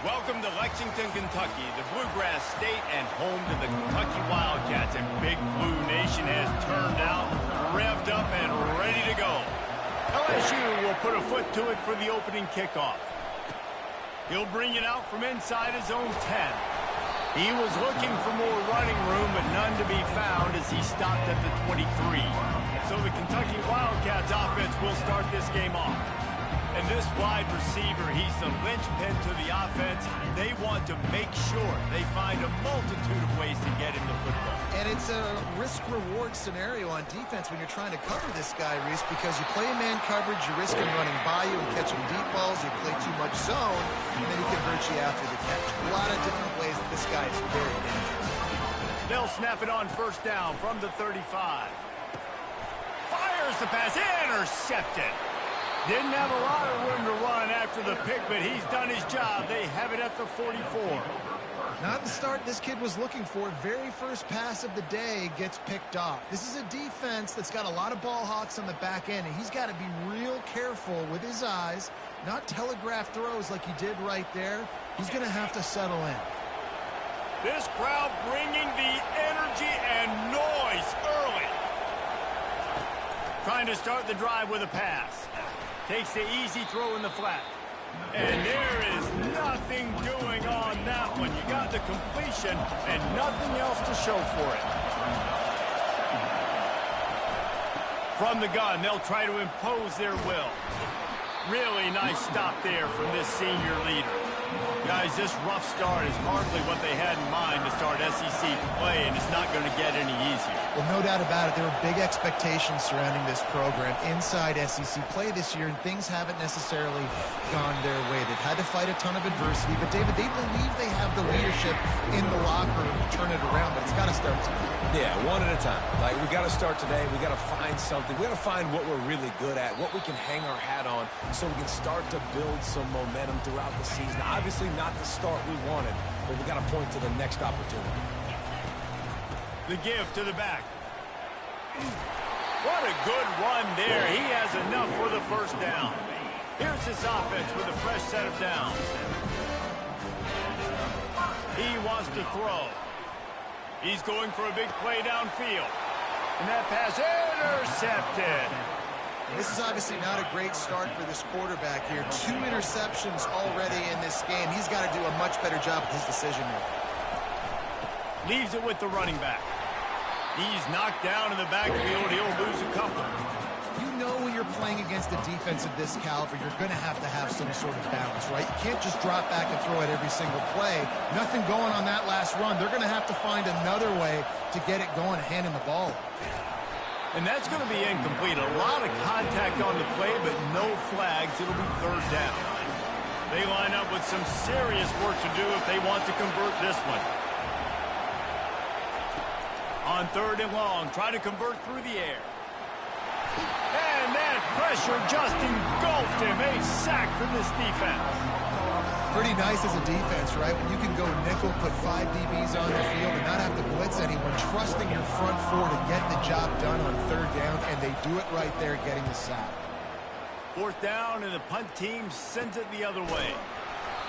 Welcome to Lexington, Kentucky, the Bluegrass State and home to the Kentucky Wildcats. And Big Blue Nation has turned out, revved up, and ready to go. LSU will put a foot to it for the opening kickoff. He'll bring it out from inside his own 10. He was looking for more running room, but none to be found as he stopped at the 23. So the Kentucky Wildcats offense will start this game off. And this wide receiver, he's the linchpin to the offense. They want to make sure they find a multitude of ways to get him the football. And it's a risk-reward scenario on defense when you're trying to cover this guy, Reese, because you play man coverage, you risk him running by you and catching deep balls. You play too much zone, and then he can hurt you after the catch. A lot of different ways that this guy is very dangerous. They'll snap it on first down from the 35. Fires the pass, intercepted. Didn't have a lot of room to run after the pick, but he's done his job. They have it at the 44. Not the start this kid was looking for. Very first pass of the day gets picked off. This is a defense that's got a lot of ball hawks on the back end, and he's got to be real careful with his eyes, not telegraph throws like he did right there. He's going to have to settle in. This crowd bringing the energy and noise early. Trying to start the drive with a pass. Takes the easy throw in the flat. And there is nothing doing on that one. You got the completion and nothing else to show for it. From the gun, they'll try to impose their will. Really nice stop there from this senior leader. Guys, this rough start is hardly what they had in mind to start SEC play, and it's not going to get any easier. Well, no doubt about it. There were big expectations surrounding this program inside SEC play this year, and things haven't necessarily gone their way. They've had to fight a ton of adversity, but, David, they believe they have the leadership in the locker room to turn it around, but it's got to start today. Yeah, one at a time. Like, we got to start today. We got to find something. We got to find what we're really good at, what we can hang our hat on, so we can start to build some momentum throughout the season. Obviously, not the start we wanted, but we got to point to the next opportunity. The give to the back. What a good run there. He has enough for the first down. Here's his offense with a fresh set of downs. He wants to throw. He's going for a big play downfield. And that pass intercepted. This is obviously not a great start for this quarterback here. 2 interceptions already in this game. He's got to do a much better job with his decision-making. Leaves it with the running back. He's knocked down in the backfield. He'll lose a couple. You know when you're playing against a defense of this caliber, you're going to have some sort of balance, right? You can't just drop back and throw it every single play. Nothing going on that last run. They're going to have to find another way to get it going and hand him the ball. And that's going to be incomplete. A lot of contact on the play, but no flags. It'll be third down. They line up with some serious work to do if they want to convert this one. On third and long, try to convert through the air. And that pressure just engulfed him. A sack from this defense. Pretty nice as a defense, right? When you can go nickel, put 5 DBs on the field and not have to blitz anyone, trusting your front four to get the job done on third down, and they do it right there, getting the sack. Fourth down, and the punt team sends it the other way.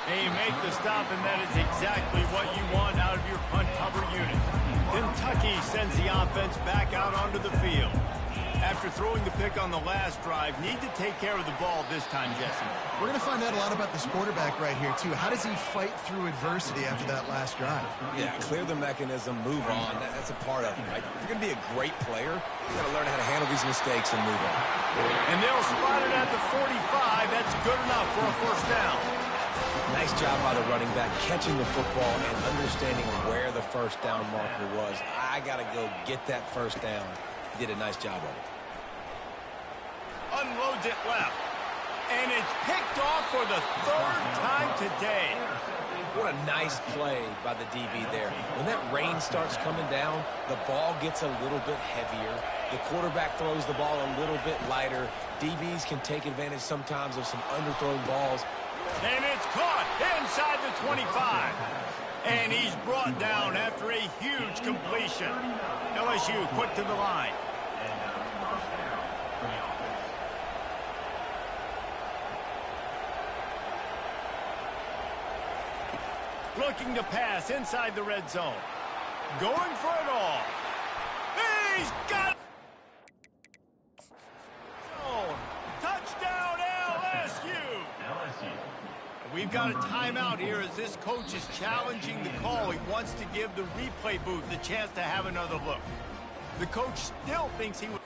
They make the stop, and that is exactly what you want out of your punt cover unit. Kentucky sends the offense back out onto the field. After throwing the pick on the last drive, need to take care of the ball this time, Jesse. We're going to find out a lot about this quarterback right here, too. How does he fight through adversity after that last drive? Yeah, clear the mechanism, move on. That's a part of it, right? If you're going to be a great player, you got to learn how to handle these mistakes and move on. And they'll spot it at the 45. That's good enough for a first down. Nice job by the running back, catching the football and understanding where the first down marker was. I got to go get that first down. He did a nice job of it. Unloads it left. And it's picked off for the third time today. What a nice play by the DB there. When that rain starts coming down, the ball gets a little bit heavier. The quarterback throws the ball a little bit lighter. DBs can take advantage sometimes of some underthrown balls. And it's caught inside the 25. And he's brought down after a huge completion. LSU quick to the line. Looking to pass inside the red zone. Going for it all. He's got it. Touchdown LSU. We've got a timeout here as this coach is challenging the call. He wants to give the replay booth the chance to have another look. The coach still thinks he was...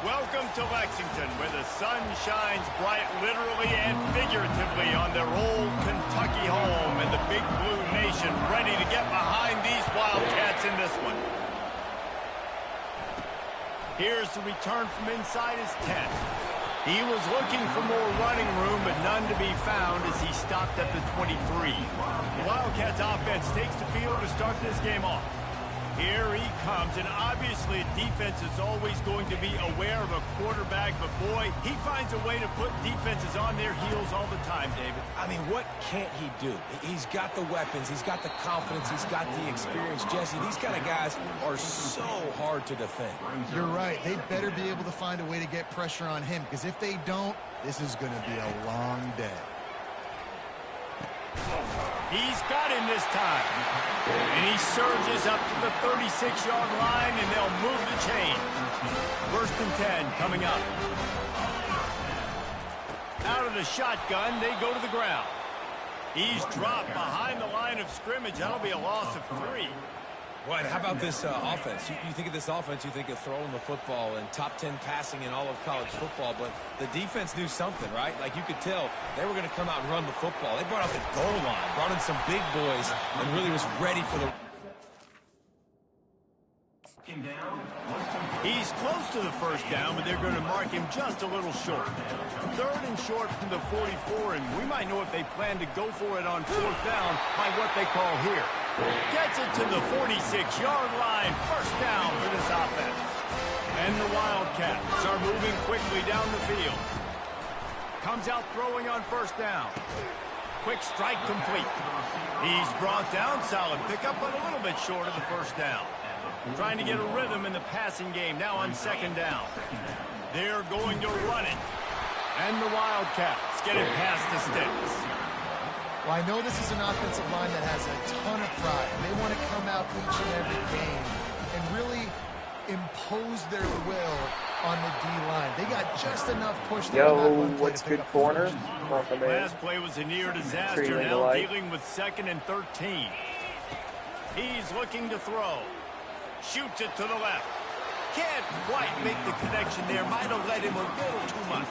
Welcome to Lexington, where the sun shines bright literally and figuratively on their old Kentucky home, and the Big Blue Nation ready to get behind these Wildcats in this one. Here's the return from inside his tent. He was looking for more running room, but none to be found as he stopped at the 23. The Wildcats offense takes the field to start this game off. Here he comes, and obviously a defense is always going to be aware of a quarterback, but boy, he finds a way to put defenses on their heels all the time, David. I mean, what can't he do? He's got the weapons, he's got the confidence, he's got the experience. Jesse, these kind of guys are so hard to defend. You're right. They better be able to find a way to get pressure on him, because if they don't, this is going to be a long day. He's got him this time. And he surges up to the 36-yard line, and they'll move the chain. 1st and 10 coming up. Out of the shotgun, they go to the ground. He's dropped behind the line of scrimmage. That'll be a loss of 3. Right, how about this offense? You think of this offense, you think of throwing the football and top 10 passing in all of college football, but the defense knew something, right? Like, you could tell they were going to come out and run the football. They brought out the goal line, brought in some big boys, and really was ready for the... He's close to the 1st down, but they're going to mark him just a little short. 3rd and short from the 44, and we might know if they plan to go for it on 4th down by what they call here. Gets it to the 46-yard line. 1st down for this offense. And the Wildcats are moving quickly down the field. Comes out throwing on 1st down. Quick strike complete. He's brought down. Solid pickup, but a little bit short of the 1st down. Trying to get a rhythm in the passing game now on 2nd down. They're going to run it. And the Wildcats get it past the sticks. Well, I know this is an offensive line that has a ton of pride. They want to come out each and every game and really impose their will on the D-line. They got just enough push there. What's good corner? Last play was a near disaster. Now dealing with 2nd and 13. He's looking to throw. Shoots it to the left. Can't quite make the connection there. Might have led him a little too much.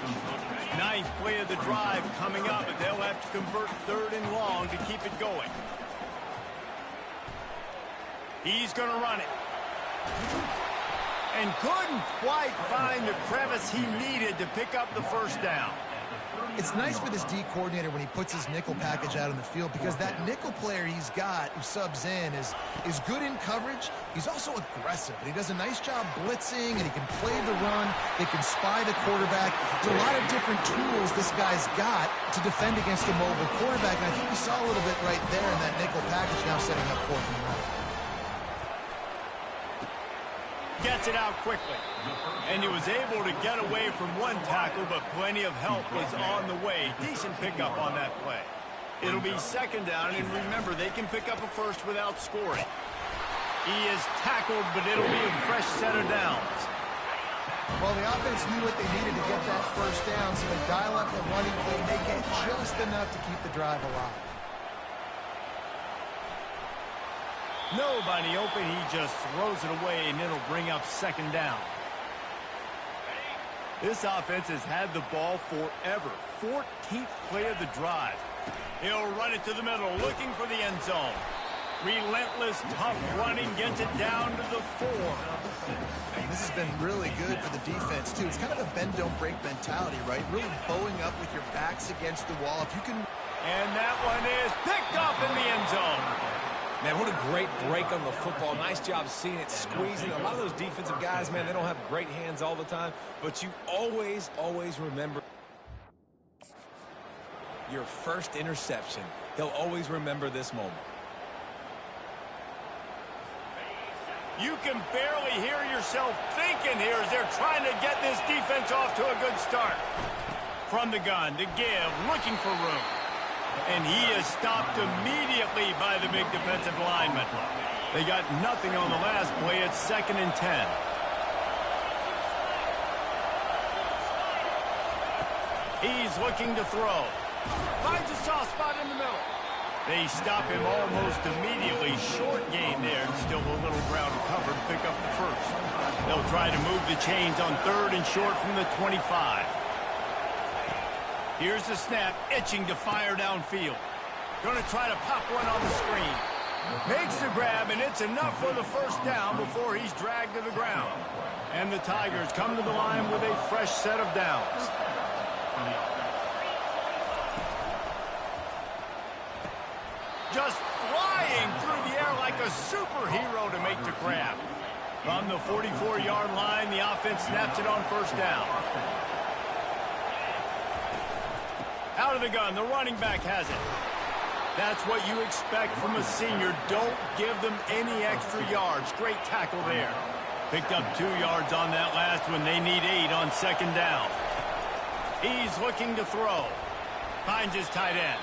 9th play of the drive coming up, but they'll have to convert 3rd and long to keep it going. He's going to run it. And couldn't quite find the crevice he needed to pick up the 1st down. It's nice for this D coordinator when he puts his nickel package out on the field, because that nickel player he's got who subs in is good in coverage. He's also aggressive, and he does a nice job blitzing, and he can play the run. They can spy the quarterback. There's a lot of different tools this guy's got to defend against a mobile quarterback, and I think we saw a little bit right there in that nickel package, now setting up 4th and 1. Gets it out quickly. And he was able to get away from one tackle, but plenty of help was on the way. Decent pickup on that play. It'll be 2nd down, and remember, they can pick up a 1st without scoring. He is tackled, but it'll be a fresh set of downs. Well, the offense knew what they needed to get that 1st down, so they dial up the running play. They get just enough to keep the drive alive. Nobody open. He just throws it away, and it'll bring up 2nd down. This offense has had the ball forever. 14th play of the drive. He'll run it to the middle, looking for the end zone. Relentless, tough running, gets it down to the 4. And this has been really good for the defense, too. It's kind of a bend-don't-break mentality, right? Really bowing up with your backs against the wall. If you can... And that one is picked off in the end zone. Man, what a great break on the football. Nice job seeing it, squeezing. A lot of those defensive guys, man, they don't have great hands all the time, but you always remember your first interception. He'll always remember this moment. You can barely hear yourself thinking here as they're trying to get this defense off to a good start. From the gun, to give, looking for room. And he is stopped immediately by the big defensive lineman. They got nothing on the last play. It's 2nd and 10. He's looking to throw. Finds a soft spot in the middle. They stop him almost immediately. Short gain there. Still a little ground covered. Pick up the first. They'll try to move the chains on 3rd and short from the 25. Here's the snap, itching to fire downfield. Going to try to pop one on the screen. Makes the grab, and it's enough for the first down before he's dragged to the ground. And the Tigers come to the line with a fresh set of downs. Just flying through the air like a superhero to make the grab. From the 44-yard line, the offense snaps it on first down. Out of the gun, the running back has it. That's what you expect from a senior. Don't give them any extra yards. Great tackle there. Picked up 2 yards on that last one. They need 8 on 2nd down. He's looking to throw. Finds his tight end.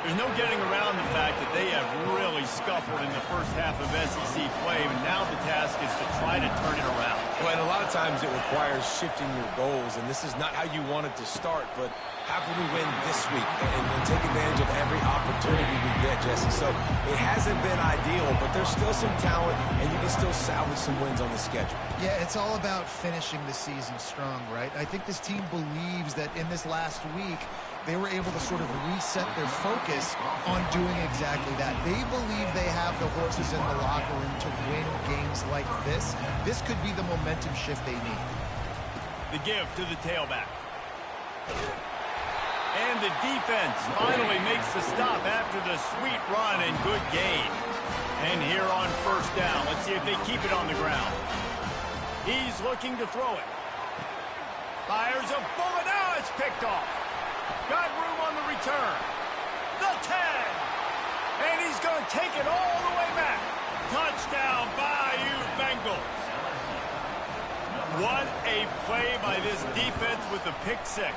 There's no getting around the fact that they have really scuffled in the first half of SEC play, and now the task is to try to turn it around. Well, and a lot of times it requires shifting your goals, and this is not how you want it to start, but how can we win this week and take advantage of every opportunity we get, Jesse? So it hasn't been ideal, but there's still some talent, and you can still salvage some wins on the schedule. Yeah, it's all about finishing the season strong, right? I think this team believes that in this last week, they were able to sort of reset their focus on doing exactly that. They believe they have the horses in the locker room to win games like this. This could be the momentum shift they need. The give to the tailback. And the defense finally makes the stop after the sweet run and good gain. And here on first down, let's see if they keep it on the ground. He's looking to throw it. Fires a bullet. Now it's picked off. Got room on the return. The 10. And he's going to take it all the way back. Touchdown, Bayou Bengals. What a play by this defense with the pick 6.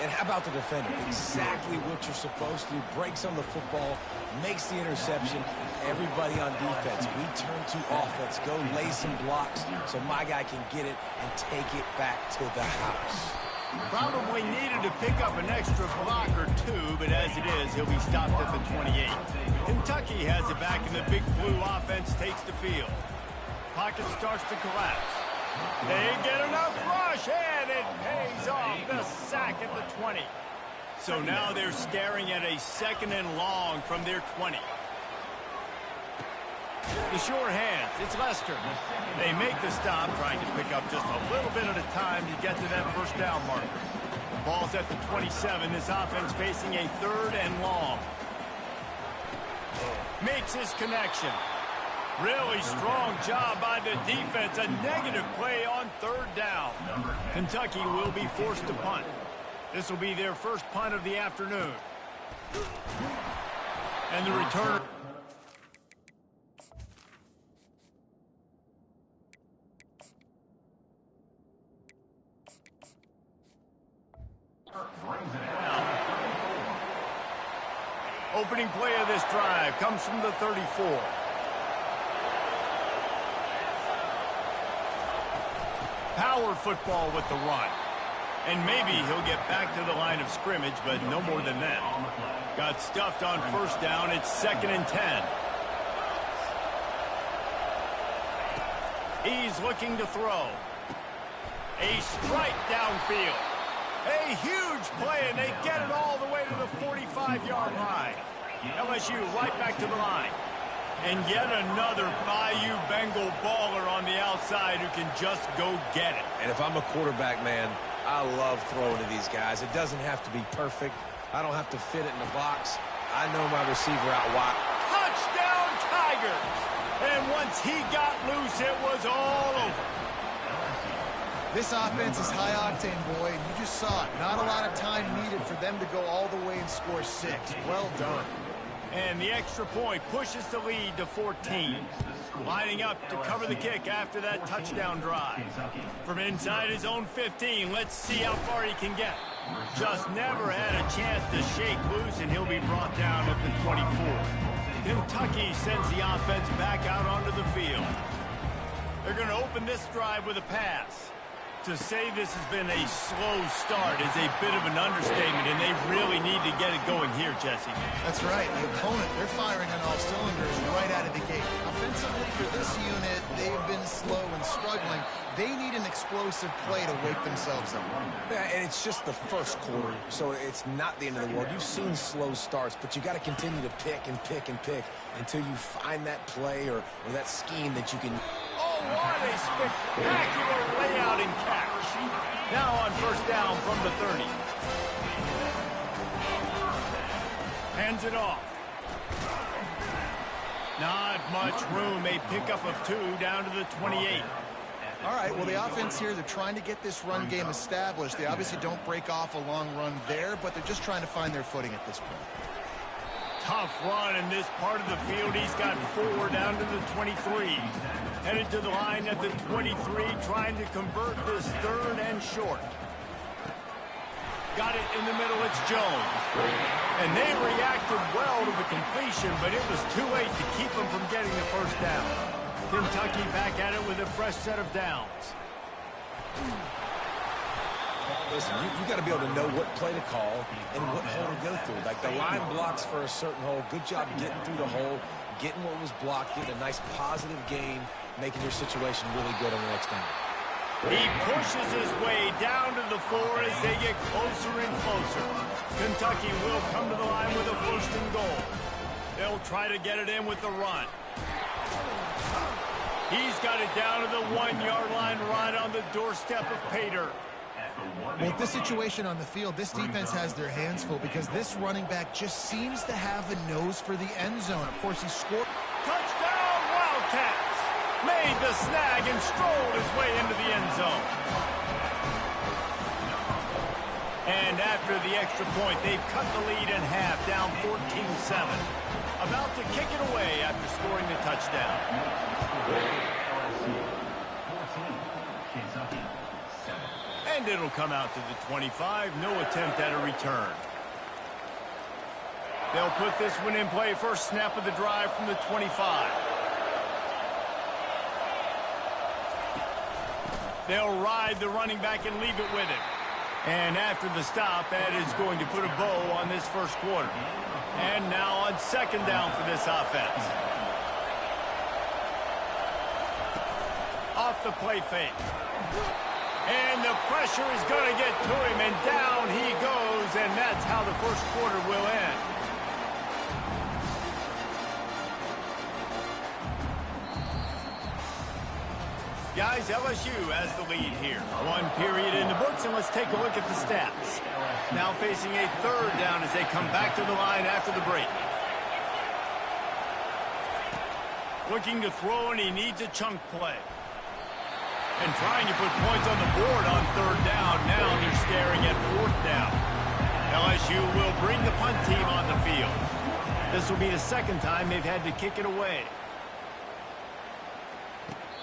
And how about the defender? Exactly what you're supposed to do. Breaks on the football, makes the interception. Everybody on defense, we turn to offense. Go lay some blocks so my guy can get it and take it back to the house. Probably needed to pick up an extra block or 2, but as it is, he'll be stopped at the 28. Kentucky has it back, and the Big Blue offense takes the field. Pocket starts to collapse. They get enough rush, and it pays off. The sack at the 20. So now they're staring at a 2nd and long from their 20. The sure hands, it's Lester. They make the stop, trying to pick up just a little bit at a time to get to that first down marker. Ball's at the 27. This offense facing a 3rd and long. Makes his connection. Really strong job by the defense. A negative play on 3rd down. Kentucky will be forced to punt. This will be their first punt of the afternoon. And the returner. Opening play of this drive comes from the 34. Power football with the run. And maybe he'll get back to the line of scrimmage, but no more than that. Got stuffed on first down. It's 2nd and 10. He's looking to throw. A strike downfield. A huge play, and they get it all the way to the 45-yard line. LSU right back to the line. And yet another Bayou Bengal baller on the outside who can just go get it. And if I'm a quarterback, man, I love throwing to these guys. It doesn't have to be perfect. I don't have to fit it in the box. I know my receiver out wide. Touchdown, Tigers! And once he got loose, it was all over. This offense is high octane, boy, and you just saw it. Not a lot of time needed for them to go all the way and score 6. Well done. And the extra point pushes the lead to 14. Lining up to cover the kick after that touchdown drive. From inside his own 15, let's see how far he can get. Just never had a chance to shake loose, and he'll be brought down at the 24. Kentucky sends the offense back out onto the field. They're going to open this drive with a pass. To say this has been a slow start is a bit of an understatement, and they really need to get it going here, Jesse. That's right. The opponent, they're firing on all cylinders right out of the gate. Offensively for this unit, they've been slow and struggling. They need an explosive play to wake themselves up. Yeah, and it's just the first quarter, so it's not the end of the world. You've seen slow starts, but you got to continue to pick and pick and pick until you find that play or that scheme that you can... What a spectacular layout and catch. Now on first down from the 30. Hands it off. Not much room. A pickup of 2 down to the 28. All right, well, the offense here, they're trying to get this run game established. They obviously don't break off a long run there, but they're just trying to find their footing at this point. Tough run in this part of the field. He's got 4 down to the 23. Headed to the line at the 23, trying to convert this 3rd and short. Got it in the middle, it's Jones. And they reacted well to the completion, but it was too late to keep them from getting the first down. Kentucky back at it with a fresh set of downs. Listen, you got to be able to know what play to call and what hole to go through. Like the line blocks for a certain hole. Good job getting through the hole, getting what was blocked, getting a nice positive gain, making your situation really good on the next down. He pushes his way down to the 4 as they get closer and closer. Kentucky will come to the line with a 1st and goal. They'll try to get it in with the run. He's got it down to the 1-yard line right on the doorstep of Pater. Well, with this situation on the field, this defense has their hands full because this running back just seems to have a nose for the end zone. Of course, he scored. Touchdown, Wildcats! Made the snag and strolled his way into the end zone. And after the extra point, they've cut the lead in half, down 14-7. About to kick it away after scoring the touchdown. And it'll come out to the 25. No attempt at a return. They'll put this one in play. First snap of the drive from the 25. They'll ride the running back and leave it with him. And after the stop, that is going to put a bow on this first quarter. And now on 2nd down for this offense. Off the play fake. And the pressure is going to get to him, and down he goes, and that's how the first quarter will end. Guys, LSU has the lead here. 1 period in the books, and let's take a look at the stats. Now facing a 3rd down as they come back to the line after the break. Looking to throw, and he needs a chunk play. And trying to put points on the board on 3rd down. Now they're staring at 4th down. LSU will bring the punt team on the field. This will be the 2nd time they've had to kick it away.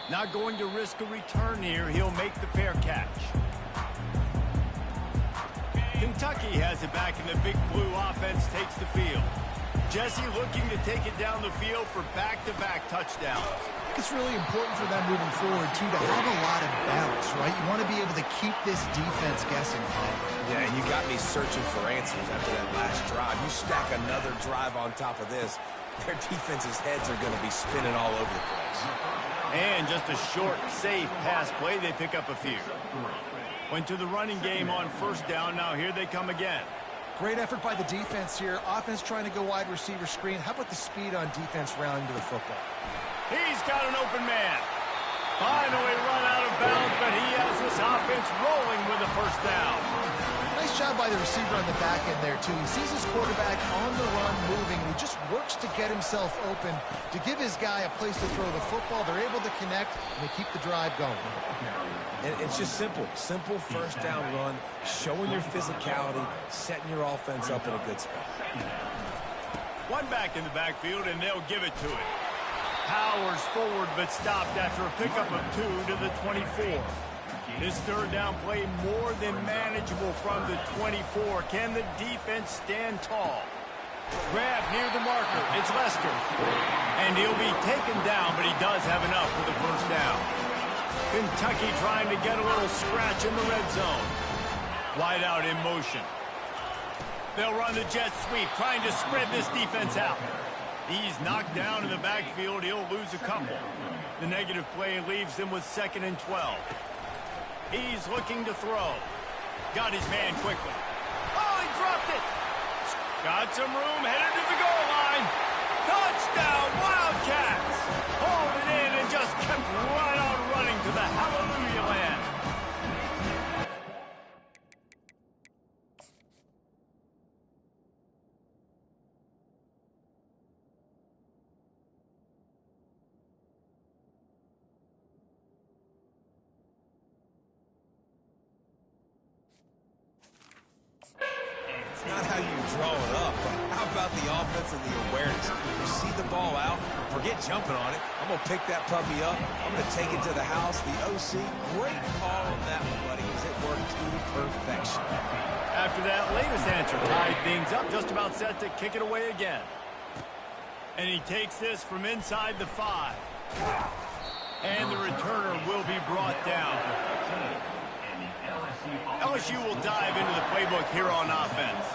Not going to risk a return here. He'll make the fair catch. Kentucky has it back, and the Big Blue offense takes the field. Jesse looking to take it down the field for back-to-back touchdowns. It's really important for them moving forward, too, to have a lot of balance, right? You want to be able to keep this defense guessing. Yeah, and you got me searching for answers after that last drive. You stack another drive on top of this, their defense's heads are going to be spinning all over the place. And just a short, safe pass play, they pick up a few. Went to the running game on first down. Now here they come again. Great effort by the defense here. Offense trying to go wide receiver screen. How about the speed on defense rallying to the football? He's got an open man. Finally run out of bounds, but he has this offense rolling with a first down. Nice job by the receiver on the back end there, too. He sees his quarterback on the run moving, and he just works to get himself open to give his guy a place to throw the football. They're able to connect, and they keep the drive going. And it's just simple. Simple first down run, showing your physicality, setting your offense up in a good spot. One back in the backfield, and they'll give it to it. Powers forward, but stopped after a pickup of 2 to the 24. This third down play more than manageable from the 24. Can the defense stand tall? Grab near the marker. It's Lester. And he'll be taken down, but he does have enough for the first down. Kentucky trying to get a little scratch in the red zone. Wide out in motion. They'll run the jet sweep, trying to spread this defense out. He's knocked down in the backfield. He'll lose a couple. The negative play leaves them with 2nd and 12. He's looking to throw. Got his man quickly. Oh, he dropped it. Got some room, headed to the goal line. Touchdown, Wildcats. Hauled it in and just kept right on running to the hallelujah land. Not how you draw it up, but how about the offense and the awareness? You see the ball out, forget jumping on it. I'm going to pick that puppy up. I'm going to take it to the house. The OC, great call on that one, buddy, because it worked to perfection. After that latest answer, tied things up, just about set to kick it away again. And he takes this from inside the 5. And the returner will be brought down. LSU will dive into the playbook here on offense.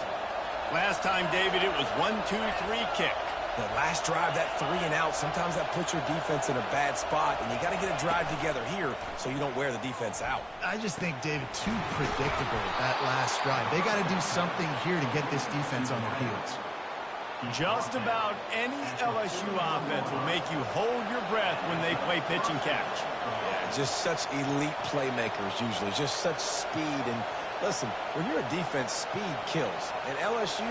Last time, David, it was 1-2-3 kick. The last drive, that 3 and out, sometimes that puts your defense in a bad spot, and you got to get a drive together here so you don't wear the defense out. I just think, David, too predictable, that last drive. They got to do something here to get this defense on their heels. Just about any LSU offense will make you hold your breath when they play pitch and catch. Yeah, just such elite playmakers usually, just such speed. And listen, when you're a defense, speed kills. And LSU,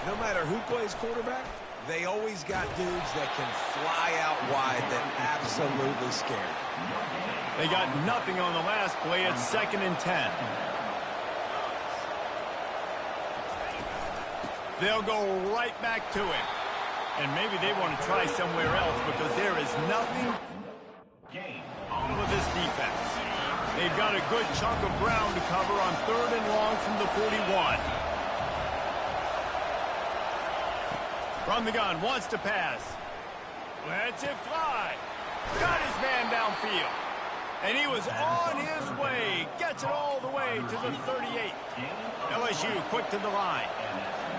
no matter who plays quarterback, they always got dudes that can fly out wide that absolutely scare you. They got nothing on the last play. It's 2nd and 10. They'll go right back to it. And maybe they want to try somewhere else because there is nothing with this defense. They've got a good chunk of ground to cover on 3rd and long from the 41. From the gun, wants to pass. Lets it fly. Got his man downfield. And he was on his way. Gets it all the way to the 38. LSU quick to the line.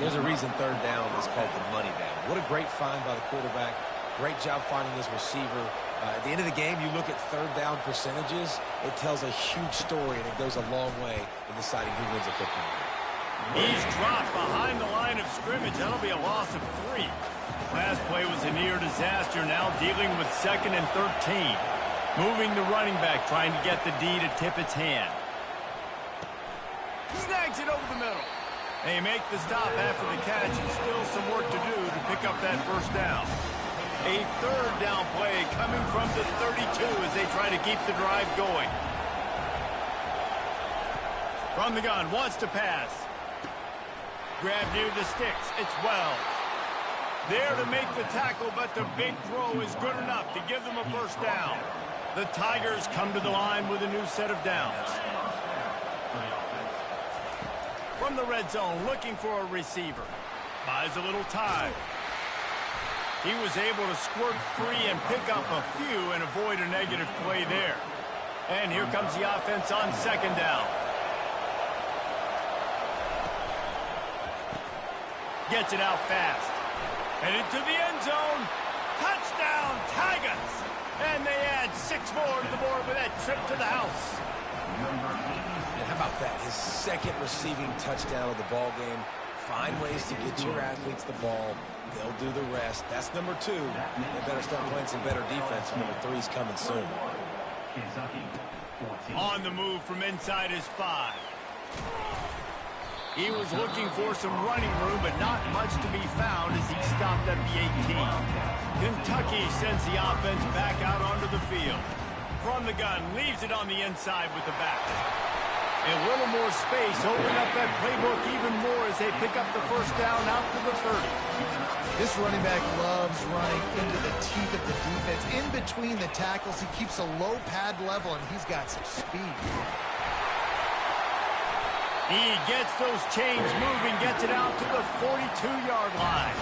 There's a reason 3rd down is called the money down. What a great find by the quarterback. Great job finding his receiver. At the end of the game, you look at 3rd down percentages. It tells a huge story, and it goes a long way in deciding who wins a football game. He's dropped behind the line of scrimmage. That'll be a loss of 3. Last play was a near disaster. Now dealing with 2nd and 13. Moving the running back, trying to get the D to tip its hand. Snags it over the middle. They make the stop after the catch, and still some work to do to pick up that first down. A 3rd down play coming from the 32 as they try to keep the drive going. From the gun, wants to pass. Grab near the sticks. It's Wells. There to make the tackle, but the big throw is good enough to give them a first down. The Tigers come to the line with a new set of downs. From the red zone, looking for a receiver. Buys a little time. He was able to squirt free and pick up a few and avoid a negative play there. And here comes the offense on 2nd down. Gets it out fast. And into the end zone. Touchdown, Tigers! And they add 6 more to the board with that trip to the house. And how about that? His second receiving touchdown of the ball game. Find ways to get your athletes the ball. They'll do the rest. That's number 2. They better start playing some better defense. Number 3 is coming soon. On the move from inside his 5. He was looking for some running room, but not much to be found as he stopped at the 18. Kentucky sends the offense back out onto the field. From the gun, leaves it on the inside with the back. A little more space, open up that playbook even more as they pick up the first down out to the 30. This running back loves running into the teeth of the defense. In between the tackles, he keeps a low pad level, and he's got some speed. He gets those chains moving, gets it out to the 42-yard line.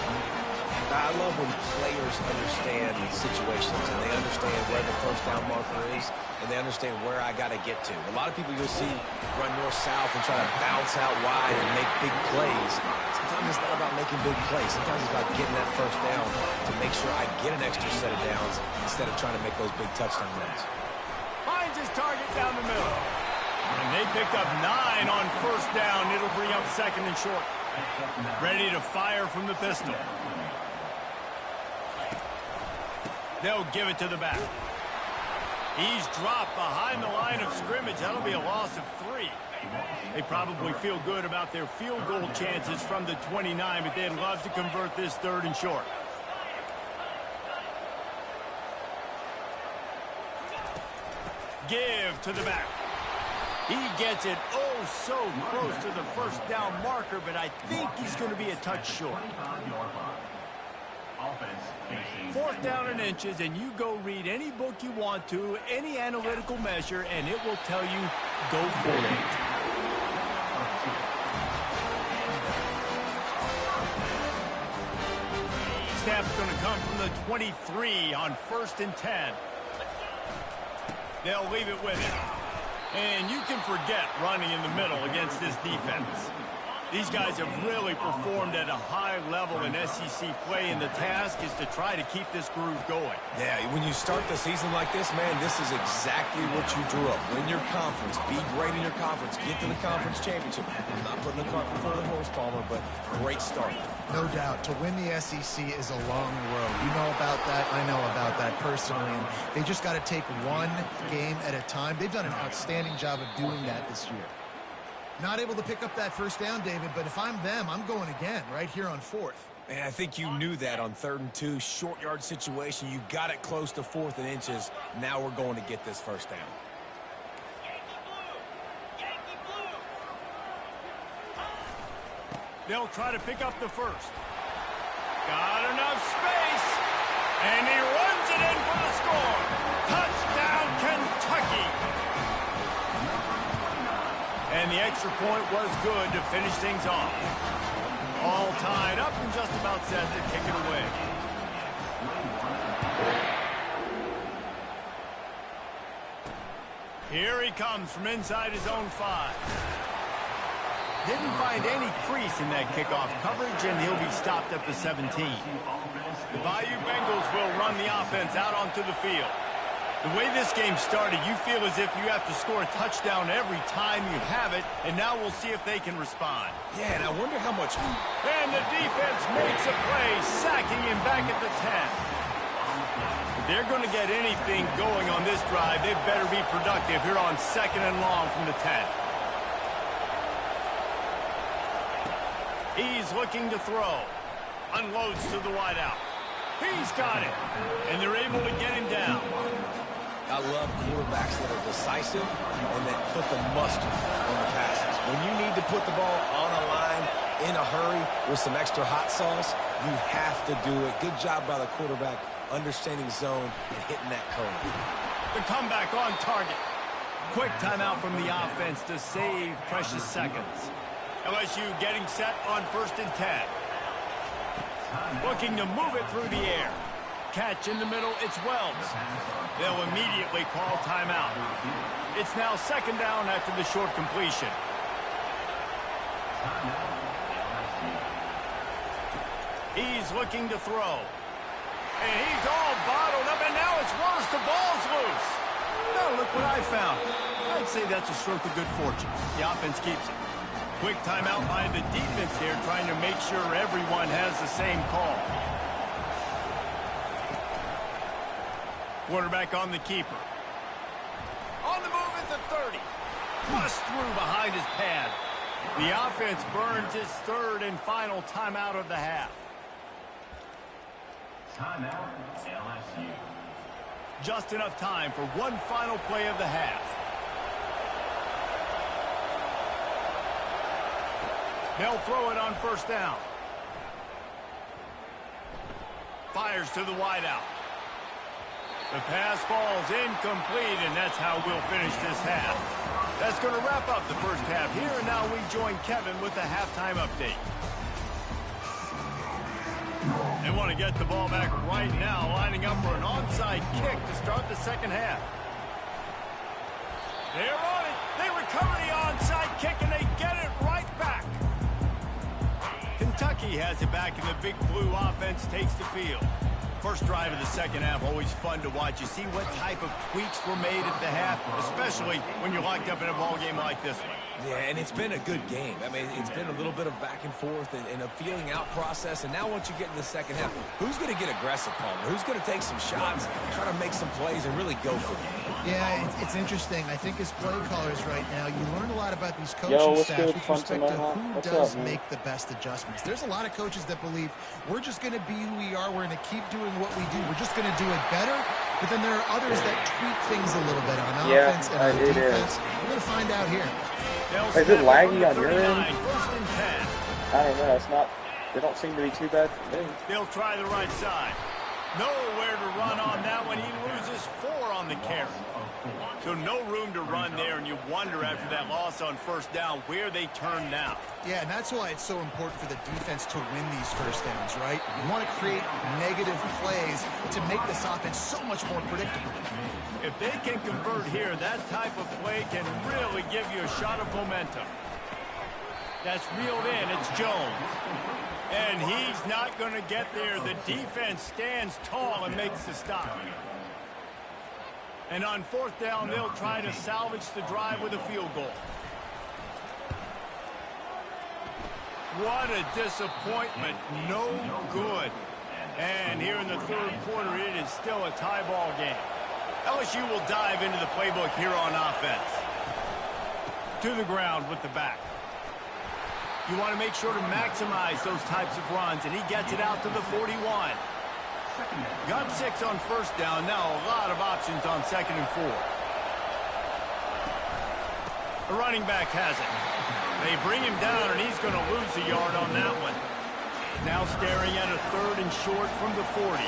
I love when players understand situations and they understand where the first down marker is and they understand where I got to get to. A lot of people you'll see run north-south and try to bounce out wide and make big plays. Sometimes it's not about making big plays. Sometimes it's about getting that first down to make sure I get an extra set of downs instead of trying to make those big touchdown runs. Finds his target down the middle. And they picked up 9 on first down. It'll bring up second and short. Ready to fire from the pistol. They'll give it to the back. He's dropped behind the line of scrimmage. That'll be a loss of 3. They probably feel good about their field goal chances from the 29, but they'd love to convert this 3rd and short. Give to the back. He gets it so close to the first down marker, but I think he's going to be a touch short. 4th down and inches, and you go read any book you want to, any analytical measure, and it will tell you, go for it. Snap's going to come from the 23 on 1st and 10. They'll leave it with him. And you can forget running in the middle against this defense. These guys have really performed at a high level in SEC play, and the task is to try to keep this groove going. Yeah, when you start the season like this, man, this is exactly what you drew up. Win your conference, be great in your conference, get to the conference championship. I'm not putting the cart before the horse, Palmer, but great start. No doubt. To win the SEC is a long road. You know about that. I know about that personally. And they just got to take one game at a time. They've done an outstanding job of doing that this year. Not able to pick up that first down, David, but if I'm them, I'm going again right here on 4th. Man, I think you knew that on 3rd and 2, short yard situation. You got it close to 4th and inches. Now we're going to get this first down. They'll try to pick up the first. Got enough space, and he runs it in for the score. Touchdown, Kentucky. And the extra point was good to finish things off. All tied up and just about set to kick it away. Here he comes from inside his own 5. Didn't find any crease in that kickoff coverage, and he'll be stopped at the 17. The Bayou Bengals will run the offense out onto the field. The way this game started, you feel as if you have to score a touchdown every time you have it, and now we'll see if they can respond. Yeah, and I wonder how much... And the defense makes a play, sacking him back at the 10. If they're going to get anything going on this drive, they better be productive here on 2nd and long from the 10. He's looking to throw. Unloads to the wideout. He's got it, and they're able to get him down. I love quarterbacks that are decisive and that put the mustard on the passes. When you need to put the ball on a line in a hurry with some extra hot sauce, you have to do it. Good job by the quarterback understanding zone and hitting that curve. The comeback on target. Quick timeout from the offense to save precious seconds. LSU getting set on 1st and 10. Looking to move it through the air. Catch in the middle, it's Wells. They'll immediately call timeout. It's now 2nd down after the short completion. He's looking to throw. And he's all bottled up, and now it's worse. The found it. I'd say that's a stroke of good fortune. The offense keeps it. Quick timeout by the defense here, trying to make sure everyone has the same call. Quarterback on the keeper. On the move at the 30. Bust through behind his pad. The offense burns his third and final timeout of the half. Timeout, LSU. Just enough time for one final play of the half. They'll throw it on first down. Fires to the wideout. The pass falls incomplete, and that's how we'll finish this half. That's going to wrap up the first half here, and now we join Kevin with the halftime update. They want to get the ball back right now, lining up for an onside kick to start the second half. They're on it. They recover the onside kick, and they get it right back. Kentucky has it back, and the Big Blue offense takes the field. First drive of the second half, always fun to watch. You see what type of tweaks were made at the half, especially when you're locked up in a ball game like this one. Yeah, and it's been a good game. I mean, it's been a little bit of back and forth and a feeling out process. And now once you get in the second half, who's going to get aggressive, Palmer? Who's going to take some shots, try to make some plays, and really go for it? Yeah, it's interesting. I think as play callers right now, you learn a lot about these coaching staffs with respect to who does make the best adjustments. There's a lot of coaches that believe we're just going to be who we are. We're going to keep doing what we do. We're just going to do it better. But then there are others that tweak things a little bit on offense and on defense. We're going to find out here. Is it laggy on your end? First and 10. I don't know. It's not. They don't seem to be too bad for me. They'll try the right side. Nowhere to run on that one. He loses 4 on the carry. So no room to run there, and you wonder after that loss on first down where they turn now. Yeah, and that's why it's so important for the defense to win these first downs, right? You want to create negative plays to make this offense so much more predictable. If they can convert here, that type of play can really give you a shot of momentum. That's reeled in. It's Jones. And he's not going to get there. The defense stands tall and makes the stop. And on fourth down, they'll try to salvage the drive with a field goal. What a disappointment. No good. And here in the third quarter, it is still a tie ball game. LSU will dive into the playbook here on offense. To the ground with the back. You want to make sure to maximize those types of runs, and he gets it out to the 41. Got 6 on first down. Now a lot of options on second and 4. The running back has it. They bring him down, and he's going to lose a yard on that one. Now staring at a third and short from the 40.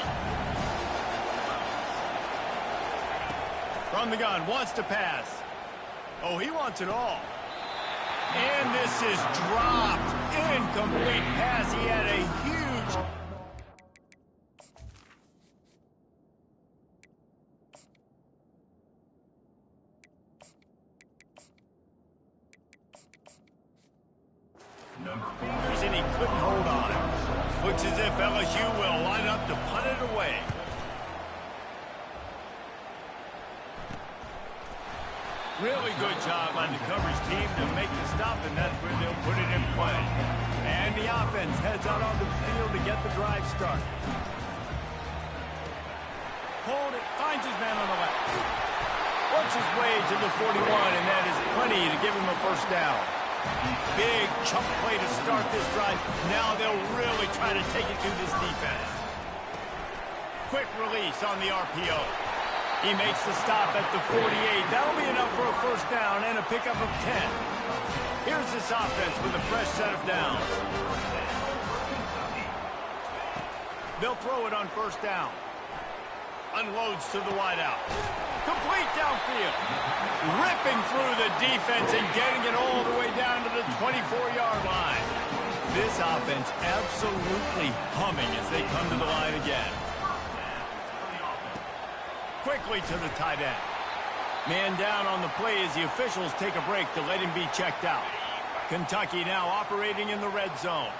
From the gun, wants to pass. Oh, he wants it all. And this is dropped. Incomplete pass. He had a huge... and he couldn't hold on. Looks as if LSU will line up to punt it away. Really good job on the coverage team to make the stop, and that's where they'll put it in play. And the offense heads out on the field to get the drive started. Hold it, finds his man on the left. Works his way to the 41, and that is plenty to give him a first down. Big chunk play to start this drive. Now they'll really try to take it to this defense. Quick release on the RPO. He makes the stop at the 48. That'll be enough for a first down and a pickup of 10. Here's this offense with a fresh set of downs. They'll throw it on first down. Unloads to the wideout. Complete downfield. Ripping through the defense and getting it all the way down to the 24-yard line. This offense absolutely humming as they come to the line again. Quickly to the tight end. Man down on the play as the officials take a break to let him be checked out. Kentucky now operating in the red zone.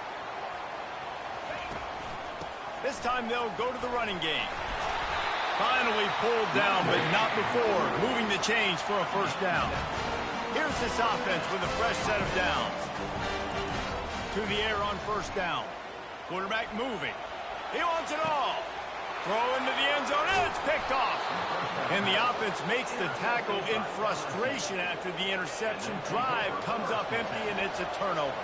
This time they'll go to the running game. Finally pulled down, but not before moving the chains for a first down. Here's this offense with a fresh set of downs. To the air on first down. Quarterback moving. He wants it all. Throw into the end zone, and it's picked off. And the offense makes the tackle in frustration after the interception. Drive comes up empty, and it's a turnover.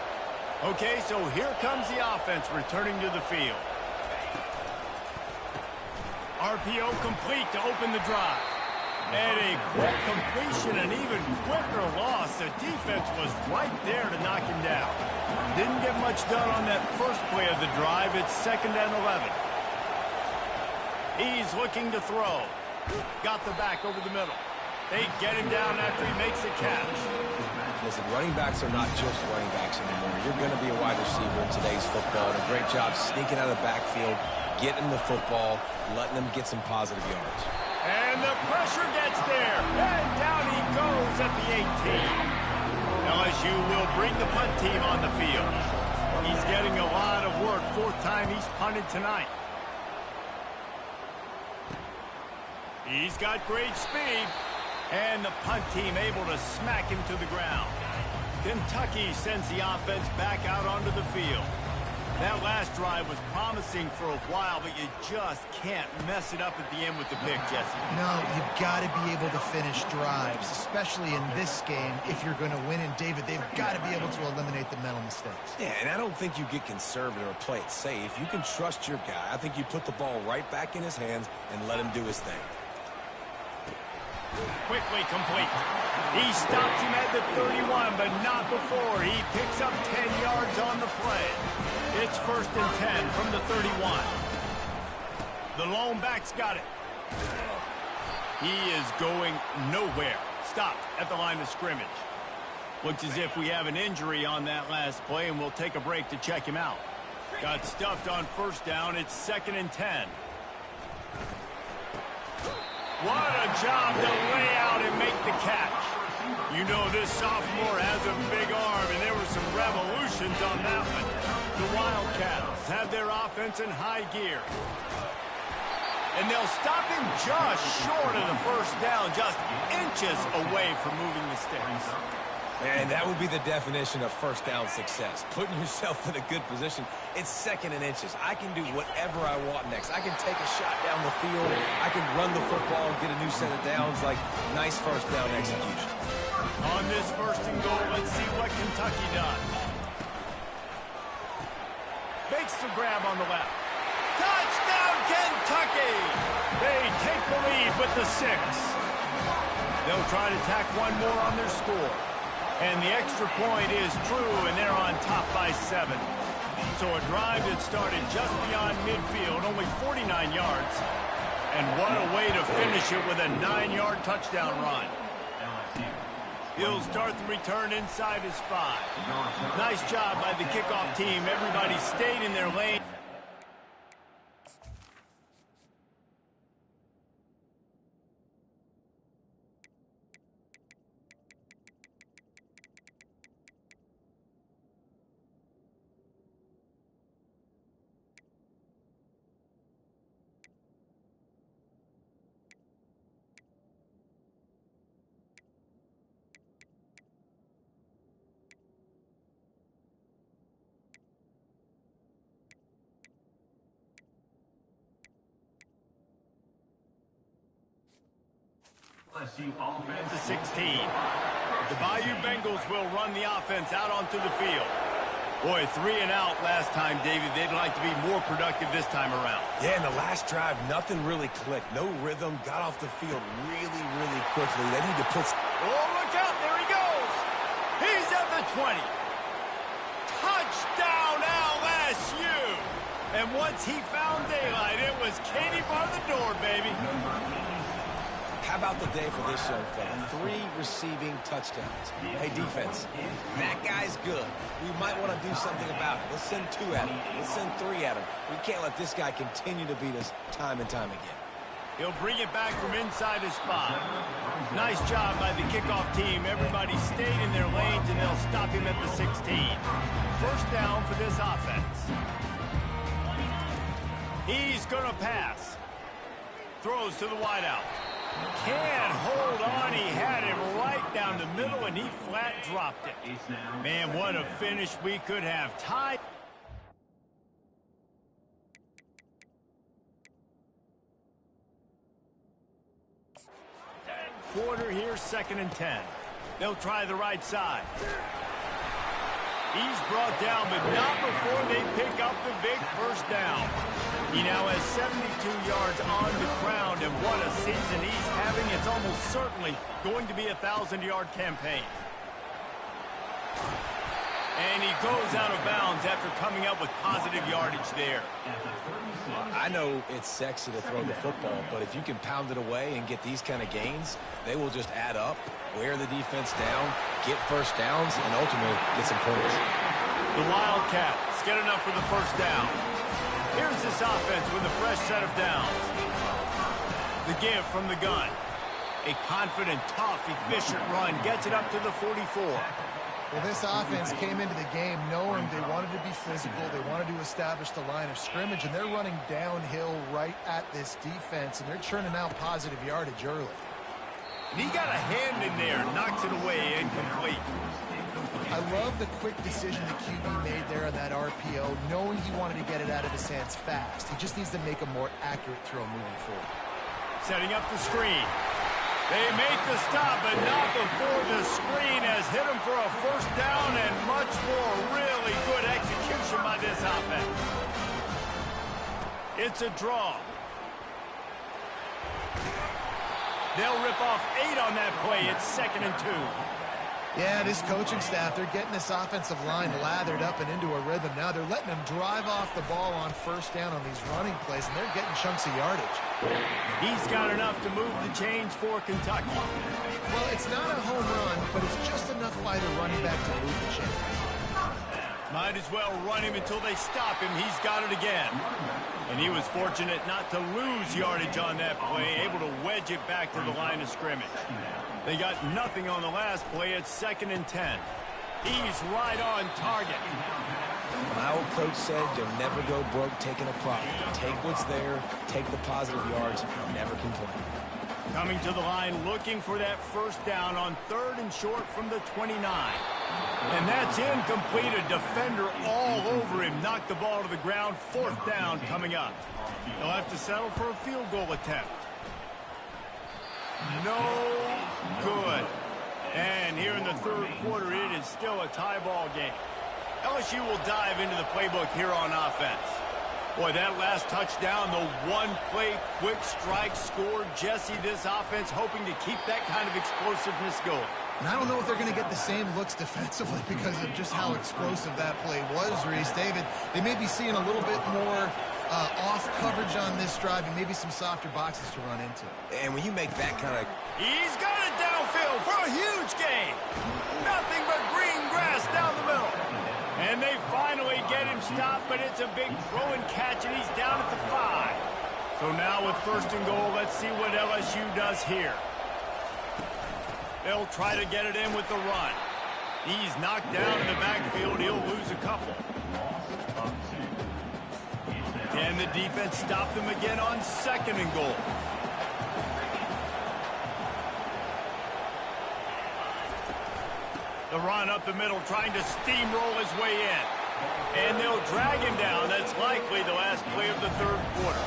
Okay, so here comes the offense returning to the field. RPO complete to open the drive. And a quick completion, an even quicker loss. The defense was right there to knock him down. Didn't get much done on that first play of the drive. It's 2nd and 11. He's looking to throw. Got the back over the middle. They get him down after he makes the catch. Listen, running backs are not just running backs anymore. You're going to be a wide receiver in today's football. And a great job sneaking out of the backfield, getting the football, letting them get some positive yards. And the pressure gets there. And down he goes at the 18. LSU will bring the punt team on the field. He's getting a lot of work. 4th time he's punted tonight. He's got great speed. And the punt team able to smack him to the ground. Kentucky sends the offense back out onto the field. That last drive was promising for a while, but you just can't mess it up at the end with the pick, Jesse. No, you've got to be able to finish drives, especially in this game. If you're going to win, and David, they've got to be able to eliminate the mental mistakes. Yeah, and I don't think you get conservative or play it safe. You can trust your guy. I think you put the ball right back in his hands and let him do his thing. Quickly complete. He stops him at the 31, but not before. He picks up 10 yards on the play. It's 1st and 10 from the 31. The lone back's got it. He is going nowhere. Stopped at the line of scrimmage. Looks as if we have an injury on that last play, and we'll take a break to check him out. Got stuffed on first down. It's 2nd and 10. What a job to lay out and make the catch. You know this sophomore has a big arm, and there were some revolutions on that one. The Wildcats have their offense in high gear. And they'll stop him just short of the first down, just inches away from moving the sticks. And that would be the definition of first down success. Putting yourself in a good position. It's 2nd and inches. I can do whatever I want next. I can take a shot down the field. I can run the football and get a new set of downs. Like, nice first down execution. On this 1st and goal, let's see what Kentucky does. Makes the grab on the left. Touchdown, Kentucky! They take the lead with the 6. They'll try to tack one more on their score. And the extra point is true, and they're on top by 7. So a drive that started just beyond midfield, only 49 yards. And what a way to finish it with a 9-yard touchdown run. He'll start the return inside his 5. Nice job by the kickoff team. Everybody stayed in their lane. To 16. The Bayou Bengals will run the offense out onto the field. Boy, 3 and out last time, David. They'd like to be more productive this time around. Yeah, in the last drive, nothing really clicked. No rhythm. Got off the field really, really quickly. They need to put... Oh, look out. There he goes. He's at the 20. Touchdown, LSU. And once he found daylight, it was Katie bar the door, baby. How about the day for this young fella? 3 receiving touchdowns. Hey, defense, that guy's good. We might want to do something about it. Let's send 2 at him. Let's send 3 at him. We can't let this guy continue to beat us time and time again. He'll bring it back from inside his 5. Nice job by the kickoff team. Everybody stayed in their lanes, and they'll stop him at the 16. First down for this offense. He's going to pass. Throws to the wideout. Can't hold on. He had him right down the middle, and he flat dropped it. Man, what a finish we could have. Tied. Quarter here, 2nd and 10. They'll try the right side. He's brought down, but not before they pick up the big first down. He now has 72 yards on the ground, and what a season he's having. It's almost certainly going to be a 1,000-yard campaign. And he goes out of bounds after coming up with positive yardage there. I know it's sexy to throw the football, but if you can pound it away and get these kind of gains, they will just add up, wear the defense down, get first downs, and ultimately get some points. The Wildcats get enough for the first down. Here's this offense with a fresh set of downs. The give from the gun. A confident, tough, efficient run gets it up to the 44. Well, this offense came into the game knowing they wanted to be physical, they wanted to establish the line of scrimmage, and they're running downhill right at this defense, and they're churning out positive yardage early. And he got a hand in there, knocks it away, incomplete. I love the quick decision the QB made there on that RPO, knowing he wanted to get it out of his hands fast. He just needs to make a more accurate throw moving forward. Setting up the screen. They make the stop, but not before the screen has hit him for a first down and much more. Really good execution by this offense. It's a draw. They'll rip off 8 on that play. It's 2nd and 2. Yeah, this coaching staff, they're getting this offensive line lathered up and into a rhythm. Now they're letting them drive off the ball on first down on these running plays, and they're getting chunks of yardage. He's got enough to move the chains for Kentucky. Well, it's not a home run, but it's just enough by the running back to move the chains. Might as well run him until they stop him. He's got it again. And he was fortunate not to lose yardage on that play, able to wedge it back to the line of scrimmage. They got nothing on the last play. It's 2nd and 10. He's right on target. My old coach said you'll never go broke taking a profit. Take what's there, take the positive yards, and never complain. Coming to the line, looking for that first down on 3rd and short from the 29. And that's incomplete. A defender all over him. Knocked the ball to the ground. 4th down coming up. They'll have to settle for a field goal attempt. No good. And here in the 3rd quarter, it is still a tie ball game. LSU will dive into the playbook here on offense. Boy, that last touchdown, the one-play quick strike score. Jesse, this offense hoping to keep that kind of explosiveness going. And I don't know if they're going to get the same looks defensively because of just how explosive that play was, Reese. David, they may be seeing a little bit more off coverage on this drive and maybe some softer boxes to run into. And when you make that kind of... He's got it downfield for a huge gain. Nothing but green grass down the middle. And they finally get him stopped, but it's a big throw and catch, and he's down at the 5. So now with 1st and goal, let's see what LSU does here. They'll try to get it in with the run. He's knocked down in the backfield. He'll lose a couple. Can the defense stop them again on 2nd and goal? The run up the middle, trying to steamroll his way in. And they'll drag him down. That's likely the last play of the 3rd quarter.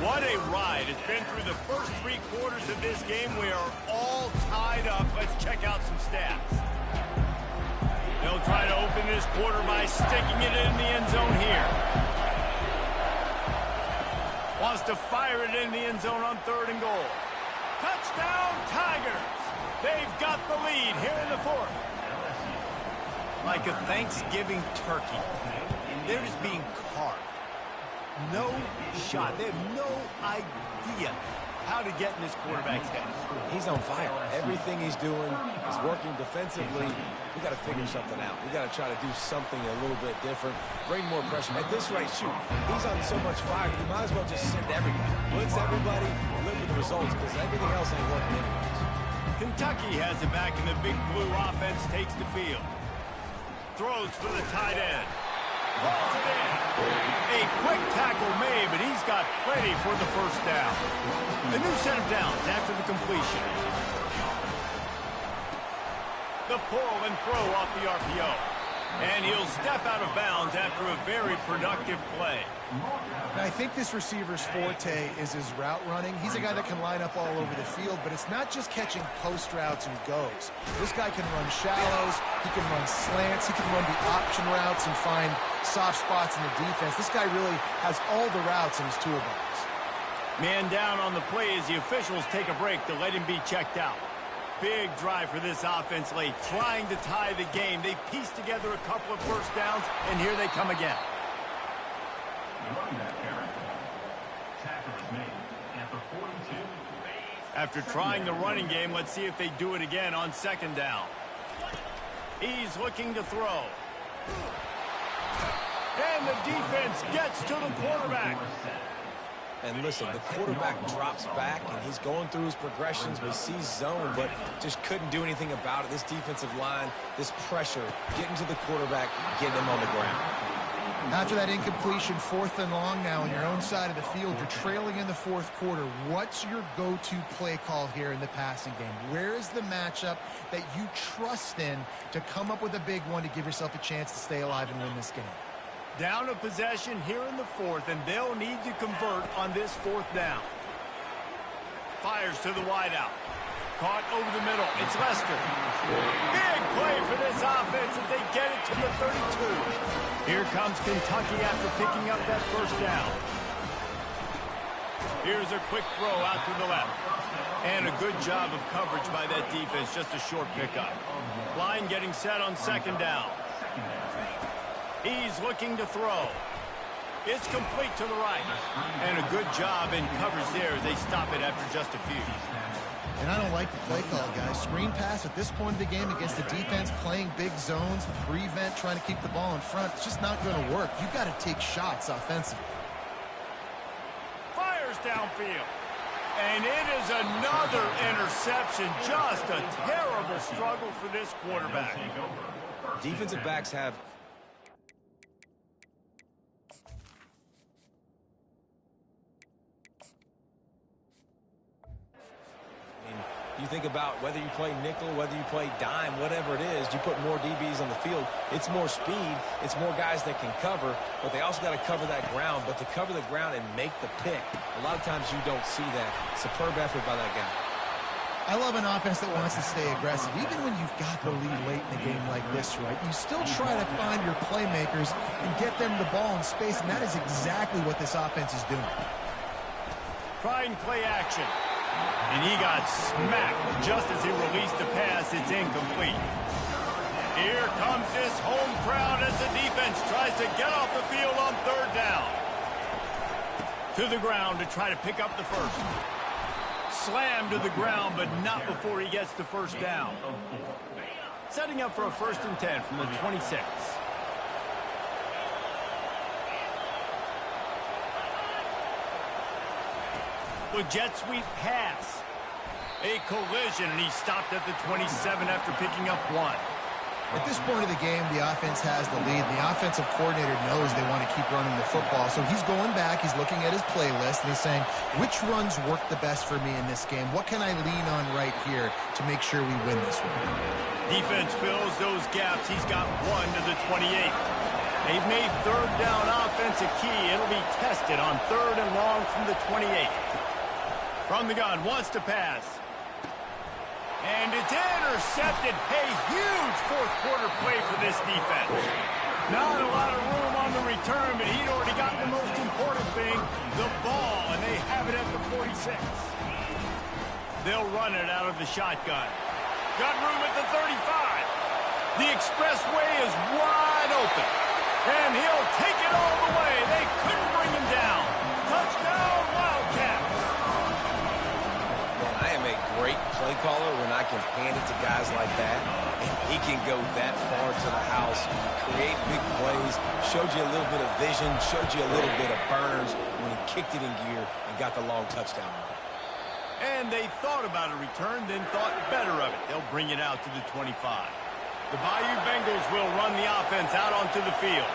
What a ride. It's been through the first 3 quarters of this game. We are all tied up. Let's check out some stats. They'll try to open this quarter by sticking it in the end zone here. Wants to fire it in the end zone on 3rd and goal. Touchdown, Tigers! They've got the lead here in the 4th. Like a Thanksgiving turkey, they're just being carved. No shot. They have no idea how to get in this quarterback's head. He's on fire. Everything he's doing is working defensively. We got to figure something out. We got to try to do something a little bit different. Bring more pressure. At this rate, shoot, he's on so much fire. You might as well just send everybody. Blitz everybody, live with the results, because everything else ain't working anyways. Kentucky has it back, and the big blue offense takes the field. Throws for the tight end. Pulls it in. A quick tackle made, but he's got plenty for the first down. A new set of downs after the completion. The pull and throw off the RPO. And he'll step out of bounds after a very productive play. Now, I think this receiver's forte is his route running. He's a guy that can line up all over the field, but it's not just catching post routes and goes. This guy can run shallows, he can run slants, he can run the option routes and find soft spots in the defense. This guy really has all the routes in his toolbox. Man down on the play as the officials take a break to let him be checked out. Big drive for this offense late, trying to tie the game. They pieced together a couple of first downs, and here they come again. After trying the running game, let's see if they do it again on second down. He's looking to throw. And the defense gets to the quarterback. And listen, the quarterback drops back, and he's going through his progressions. We see zone, but just couldn't do anything about it. This defensive line, this pressure, getting to the quarterback, getting him on the ground. After that incompletion, 4th and long now on your own side of the field, you're trailing in the 4th quarter. What's your go-to play call here in the passing game? Where is the matchup that you trust in to come up with a big one to give yourself a chance to stay alive and win this game? Down a possession here in the 4th, and they'll need to convert on this 4th down. Fires to the wideout. Caught over the middle. It's Lester. Big play for this offense as they get it to the 32. Here comes Kentucky after picking up that first down. Here's a quick throw out to the left. And a good job of coverage by that defense. Just a short pickup. Line getting set on second down. He's looking to throw. It's complete to the right. And a good job in coverage there as they stop it after just a few. And I don't like the play call, guys. Screen pass at this point of the game against the defense, playing big zones, prevent, trying to keep the ball in front. It's just not going to work. You've got to take shots offensively. Fires downfield. And it is another interception. Just a terrible struggle for this quarterback. Defensive backs have... You think about whether you play nickel, whether you play dime, whatever it is, you put more DBs on the field. It's more speed. It's more guys that can cover, but they also got to cover that ground. But to cover the ground and make the pick, a lot of times you don't see that. Superb effort by that guy. I love an offense that wants to stay aggressive. Even when you've got the lead late in a game like this, right, you still try to find your playmakers and get them the ball in space, and that is exactly what this offense is doing. Trying play action. And he got smacked just as he released the pass. It's incomplete. Here comes this home crowd as the defense tries to get off the field on third down. To the ground to try to pick up the first. Slammed to the ground, but not before he gets the first down. Setting up for a 1st and 10 from the 26. With jet sweep pass. A collision, and he stopped at the 27 after picking up 1. At this point of the game, the offense has the lead. The offensive coordinator knows they want to keep running the football, so he's going back, he's looking at his playlist, and he's saying, which runs work the best for me in this game? What can I lean on right here to make sure we win this one? Defense fills those gaps. He's got 1 to the 28. They've made third down offense a key. It'll be tested on 3rd and long from the 28. From the gun, wants to pass. And it's intercepted. A huge 4th quarter play for this defense. Not a lot of room on the return, but he'd already got the most important thing, the ball, and they have it at the 46. They'll run it out of the shotgun. Got room at the 35. The expressway is wide open. And he'll take it all the way. They couldn't bring him down. Touchdown, Wildcats. I am a great play caller when I can hand it to guys like that. And he can go that far to the house, create big plays, showed you a little bit of vision, showed you a little bit of burners when he kicked it in gear and got the long touchdown. And they thought about a return, then thought better of it. They'll bring it out to the 25. The Bayou Bengals will run the offense out onto the field.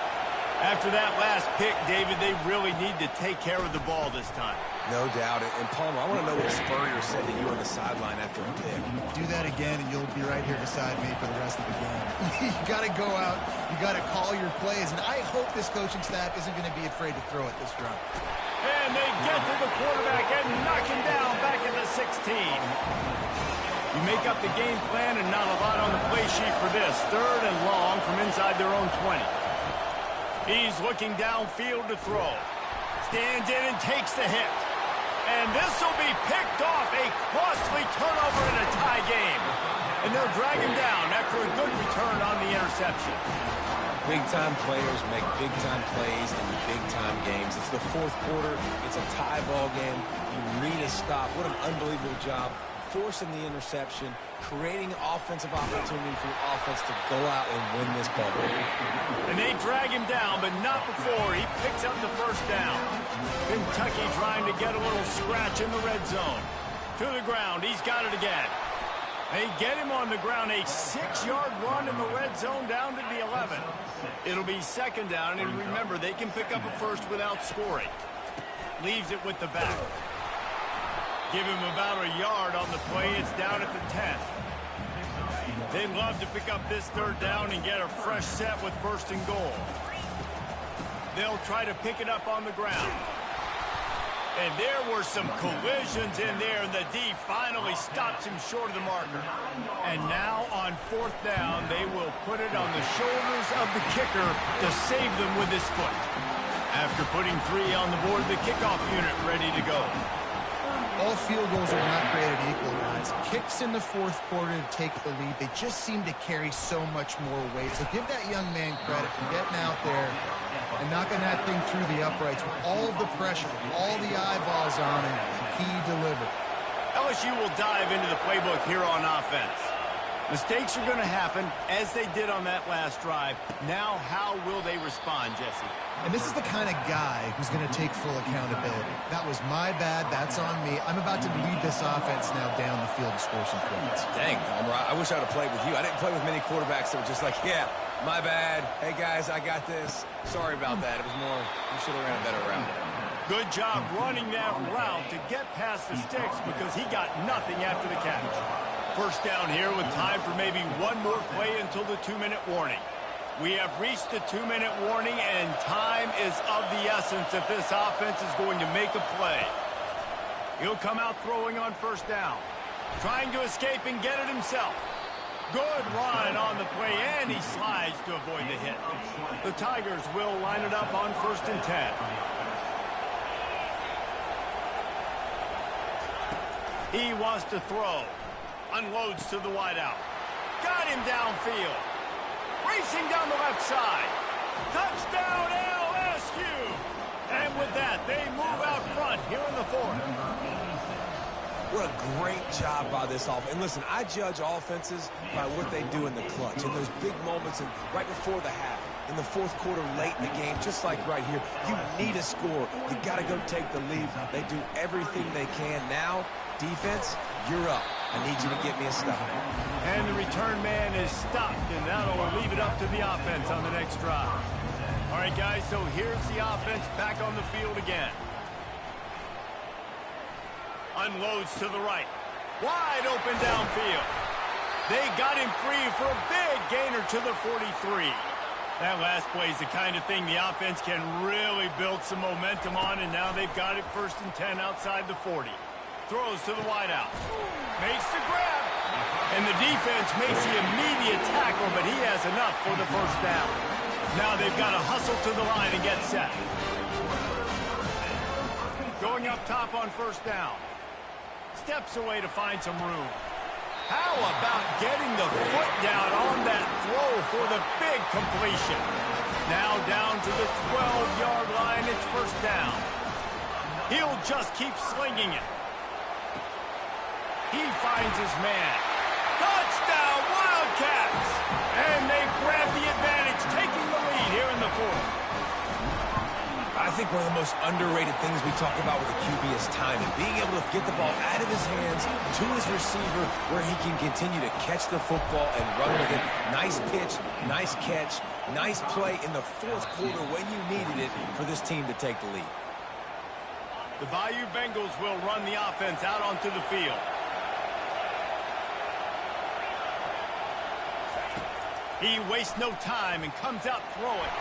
After that last pick, David, they really need to take care of the ball this time. No doubt. And Palmer, I want to know what Spurrier said to you on the sideline after a pick. Do that again, and you'll be right here beside me for the rest of the game. You got to go out. You got to call your plays. And I hope this coaching staff isn't going to be afraid to throw it this drive. And they get to the quarterback and knock him down back at the 16. You make up the game plan and not a lot on the play sheet for this. 3rd and long from inside their own 20. He's looking downfield to throw. Stands in and takes the hit. And this will be picked off. A costly turnover in a tie game. And they'll drag him down after a good return on the interception. Big-time players make big-time plays in big-time games. It's the 4th quarter. It's a tie ball game. You need a stop. What an unbelievable job. Forcing the interception, creating offensive opportunity for your offense to go out and win this ball game. And they drag him down, but not before he picks up the 1st down. Kentucky trying to get a little scratch in the red zone. To the ground, he's got it again. They get him on the ground, a 6-yard run in the red zone down to the 11. It'll be 2nd down, and remember, they can pick up a 1st without scoring. Leaves it with the back. Give him about a yard on the play. It's down at the 10. They'd love to pick up this 3rd down and get a fresh set with 1st and goal. They'll try to pick it up on the ground. And there were some collisions in there, and the D finally stops him short of the marker. And now on 4th down, they will put it on the shoulders of the kicker to save them with his foot. After putting 3 on the board, the kickoff unit ready to go. All field goals are not created equal, guys. Kicks in the 4th quarter to take the lead. They just seem to carry so much more weight. So give that young man credit for getting out there and knocking that thing through the uprights with all of the pressure, all the eyeballs on him. He delivered. LSU will dive into the playbook here on offense. Mistakes are going to happen, as they did on that last drive. Now, how will they respond, Jesse? And this is the kind of guy who's going to take full accountability. That was my bad. That's on me. I'm about to lead this offense now down the field to score some points. Dang, Palmer, I wish I would have played with you. I didn't play with many quarterbacks that were just like, yeah, my bad. Hey, guys, I got this. Sorry about that. It was more, you should have ran a better route. Good job running that route to get past the sticks because he got nothing after the catch. 1st down here with time for maybe one more play until the 2-minute warning. We have reached the 2-minute warning, and time is of the essence if this offense is going to make a play. He'll come out throwing on 1st down. Trying to escape and get it himself. Good line on the play, and he slides to avoid the hit. The Tigers will line it up on 1st and 10. He wants to throw. Unloads to the wideout. Got him downfield. Racing down the left side. Touchdown LSU! And with that, they move out front here in the 4th. What a great job by this offense. And listen, I judge offenses by what they do in the clutch. In those big moments and right before the half, in the 4th quarter, late in the game, just like right here, you need a score. You got to go take the lead. They do everything they can. Now, defense, you're up. I need you to get me a stop. And the return man is stopped, and that'll leave it up to the offense on the next drive. All right, guys, so here's the offense back on the field again. Unloads to the right. Wide open downfield. They got him free for a big gainer to the 43. That last play is the kind of thing the offense can really build some momentum on, and now they've got it 1st and 10 outside the 40. Throws to the wideout. Makes the grab. And the defense makes the immediate tackle, but he has enough for the 1st down. Now they've got to hustle to the line and get set. Going up top on 1st down. Steps away to find some room. How about getting the foot down on that throw for the big completion? Now down to the 12-yard line. It's 1st down. He'll just keep slinging it. He finds his man. Touchdown, Wildcats! And they grab the advantage, taking the lead here in the 4th. I I think one of the most underrated things we talk about with a QB is timing. Being able to get the ball out of his hands to his receiver where he can continue to catch the football and run with it. Nice pitch, nice catch, nice play in the fourth quarter when you needed it for this team to take the lead. The Bayou Bengals will run the offense out onto the field. He wastes no time and comes out throwing.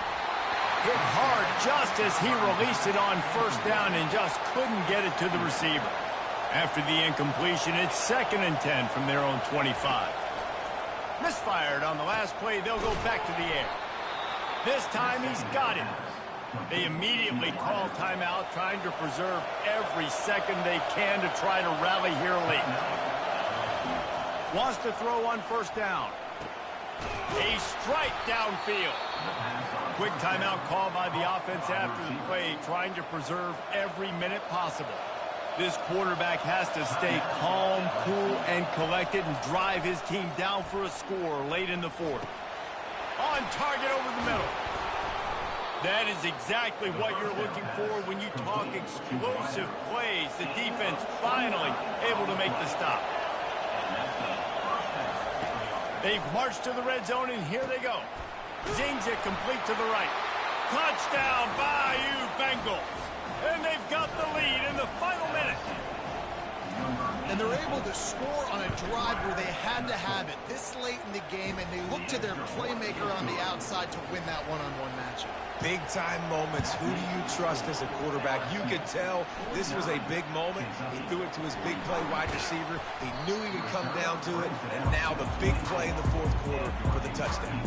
Hit hard just as he released it on first down and just couldn't get it to the receiver. After the incompletion, it's 2nd and 10 from their own 25. Misfired on the last play, they'll go back to the air. This time he's got it. They immediately call timeout, trying to preserve every second they can to try to rally here late. Wants to throw on first down. A strike downfield. Quick timeout call by the offense after the play, trying to preserve every minute possible. This quarterback has to stay calm, cool, and collected and drive his team down for a score late in the fourth. On target over the middle. That is exactly what you're looking for when you talk explosive plays. The defense finally able to make the stop. They've marched to the red zone, and here they go. Zings it complete to the right. Touchdown, Bayou Bengals. And they've got the lead in the final minute. And they're able to score on a drive where they had to have it this late in the game, and they look to their playmaker on the outside to win that one-on-one matchup. Big-time moments. Who do you trust as a quarterback? You could tell this was a big moment. He threw it to his big play wide receiver. He knew he would come down to it, and now the big play in the fourth quarter for the touchdown.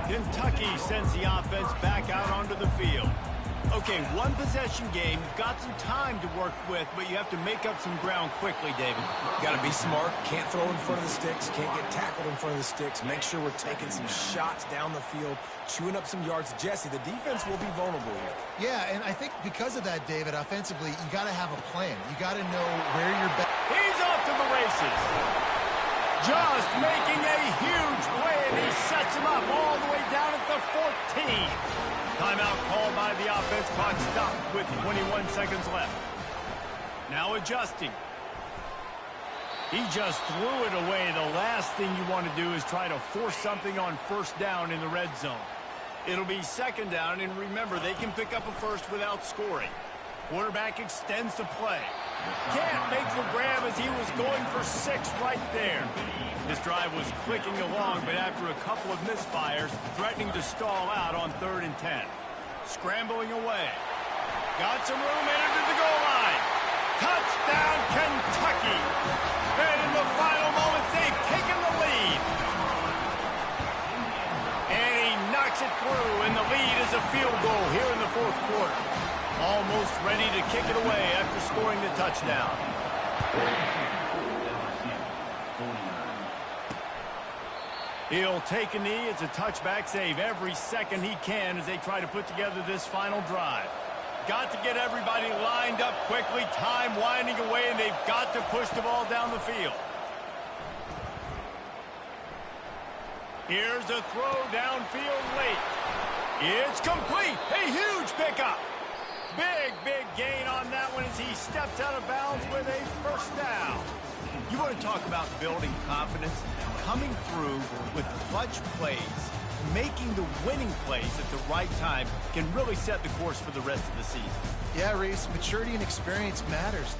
Kentucky sends the offense back out onto the field. Okay, one possession game. You've got some time to work with, but you have to make up some ground quickly, David. Got to be smart. Can't throw in front of the sticks. Can't get tackled in front of the sticks. Make sure we're taking some shots down the field, chewing up some yards. Jesse, the defense will be vulnerable here. Yeah, and I think because of that, David, offensively, you got to have a plan. You got to know where you're He's off to the races. Just making a huge play, and he sets him up all the way down at the 14. Timeout called by the offense. Clock stopped with 21 seconds left. Now adjusting. He just threw it away. The last thing you want to do is try to force something on first down in the red zone. It'll be 2nd down, and remember, they can pick up a first without scoring. Quarterback extends the play. Can't make the grab as he was going for 6 right there. This drive was clicking along, but after a couple of misfires, threatening to stall out on 3rd and 10. Scrambling away. Got some room, entered the goal line. Touchdown, Kentucky. And in the final moments, they've taken the lead. And he knocks it through, and the lead is a field goal here in the fourth quarter. Almost ready to kick it away after scoring the touchdown. He'll take a knee. It's a touchback save every second he can as they try to put together this final drive. Got to get everybody lined up quickly. Time winding away, and they've got to push the ball down the field. Here's a throw downfield late. It's complete. A huge pickup. Big gain on that one as he steps out of bounds with a first down. You want to talk about building confidence? Coming through with clutch plays, making the winning plays at the right time can really set the course for the rest of the season. Yeah, Reese, maturity and experience matters.